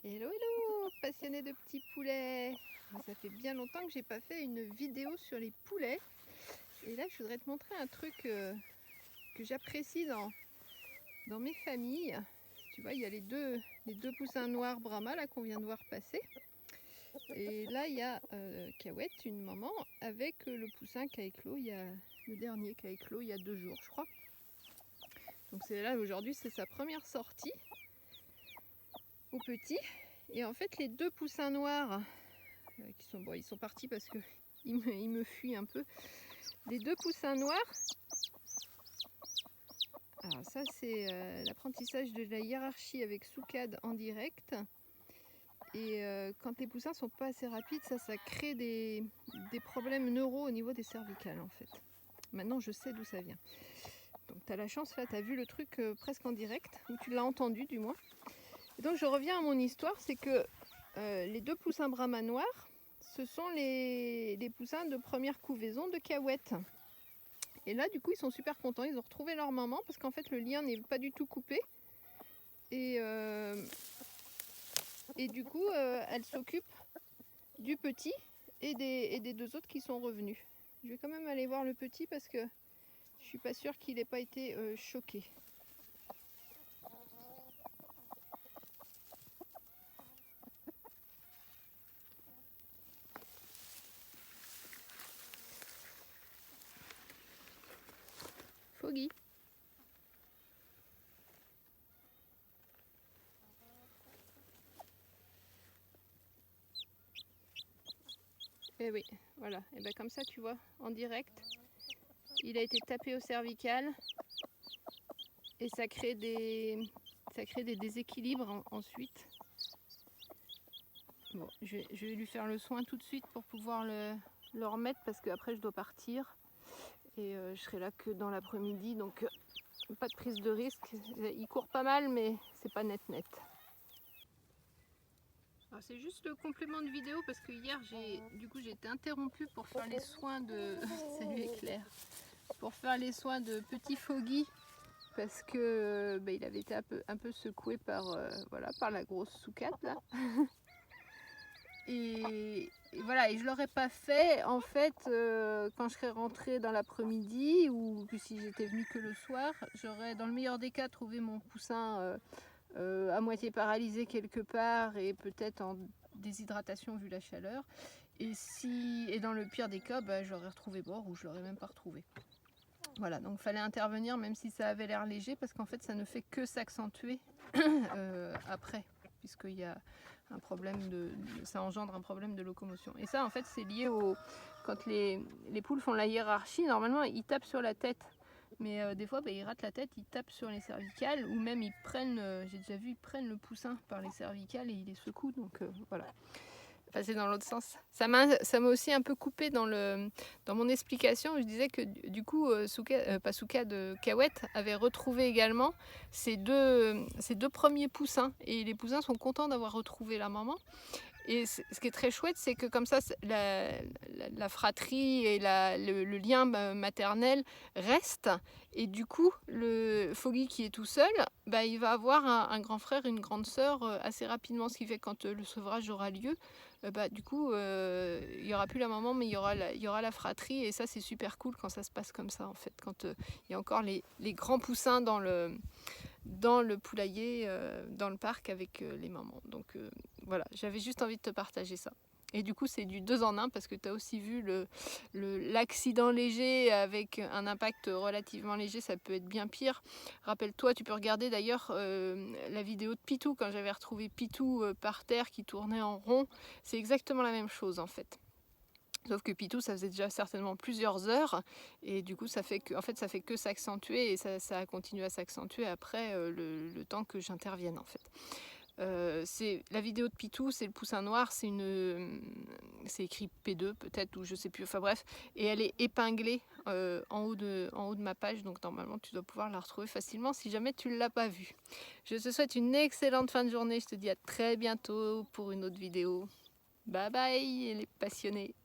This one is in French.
Hello hello, passionnés de petits poulets. Ça fait bien longtemps que j'ai pas fait une vidéo sur les poulets. Et là je voudrais te montrer un truc que j'apprécie dans mes familles. Tu vois, il y a les deux poussins noirs Brahma là qu'on vient de voir passer. Et là il y a Cahouette, une maman, avec le poussin qui a éclos, le dernier qui a éclos il y a 2 jours je crois. Donc c'est là aujourd'hui, c'est sa première sortie au petit. Et en fait les deux poussins noirs ils sont partis parce que ils me fuient un peu. Les deux poussins noirs, alors ça c'est l'apprentissage de la hiérarchie avec Soukad en direct. Et quand les poussins sont pas assez rapides, ça crée des problèmes neuro au niveau des cervicales en fait. Maintenant je sais d'où ça vient. Donc tu as la chance là, tu as vu le truc presque en direct, ou tu l'as entendu du moins. Et donc je reviens à mon histoire, c'est que les deux poussins Brahma noirs, ce sont les poussins de première couvaison de Cahouette. Et là, du coup, ils sont super contents. Ils ont retrouvé leur maman parce qu'en fait, le lien n'est pas du tout coupé. Et du coup, elle s'occupe du petit et des deux autres qui sont revenus. Je vais quand même aller voir le petit parce que je suis pas sûre qu'il n'ait pas été choqué. Foggy. Et oui, voilà. Et bien comme ça, tu vois, en direct, il a été tapé au cervical et ça crée des déséquilibres ensuite. Bon, je vais lui faire le soin tout de suite pour pouvoir le remettre parce qu'après je dois partir et je serai là que dans l'après-midi, donc pas de prise de risque. Il court pas mal mais c'est pas net. C'est juste le complément de vidéo parce que hier j'ai été interrompue pour faire les soins de salut Éclair, pour faire les soins de petit Foggy parce que il avait été un peu secoué par par la grosse Soukad là. Et voilà, et je l'aurais pas fait en fait quand je serais rentrée dans l'après-midi, ou si j'étais venue que le soir, j'aurais dans le meilleur des cas trouvé mon poussin à moitié paralysé quelque part et peut-être en déshydratation vu la chaleur. Et dans le pire des cas, j'aurais retrouvé bord ou je l'aurais même pas retrouvé. Voilà, donc il fallait intervenir même si ça avait l'air léger parce qu'en fait ça ne fait que s'accentuer après, puisqu'il y a un problème ça engendre un problème de locomotion. Et ça en fait c'est lié quand les poules font la hiérarchie, normalement ils tapent sur la tête. Mais des fois ils ratent la tête, ils tapent sur les cervicales ou même ils prennent, j'ai déjà vu, ils prennent le poussin par les cervicales et ils les secouent, donc voilà. Passer dans l'autre sens. Ça m'a aussi un peu coupé dans mon explication. Je disais que du coup, de Cahouette avait retrouvé également ses deux premiers poussins. Et les poussins sont contents d'avoir retrouvé la maman. Et ce qui est très chouette, c'est que comme ça, la fratrie et le lien maternel restent. Et du coup, le Foggy qui est tout seul, il va avoir un grand frère et une grande sœur assez rapidement. Ce qui fait que quand le sevrage aura lieu, du coup, il n'y aura plus la maman, mais il y aura la fratrie. Et ça, c'est super cool quand ça se passe comme ça, en fait. Quand il y a encore les grands poussins dans le poulailler, dans le parc avec les mamans. Donc voilà, j'avais juste envie de te partager ça. Et du coup, c'est du 2 en 1 parce que tu as aussi vu l'accident léger avec un impact relativement léger, ça peut être bien pire. Rappelle-toi, tu peux regarder d'ailleurs la vidéo de Pitou, quand j'avais retrouvé Pitou par terre qui tournait en rond. C'est exactement la même chose en fait. Sauf que Pitou, ça faisait déjà certainement plusieurs heures et du coup, ça fait que s'accentuer et ça continue à s'accentuer après le temps que j'intervienne en fait. C'est la vidéo de Pitou, c'est le poussin noir, c'est écrit P2 peut-être, ou je sais plus, enfin bref, et elle est épinglée en haut de ma page, donc normalement tu dois pouvoir la retrouver facilement si jamais tu ne l'as pas vue. Je te souhaite une excellente fin de journée, je te dis à très bientôt pour une autre vidéo. Bye bye les passionnés.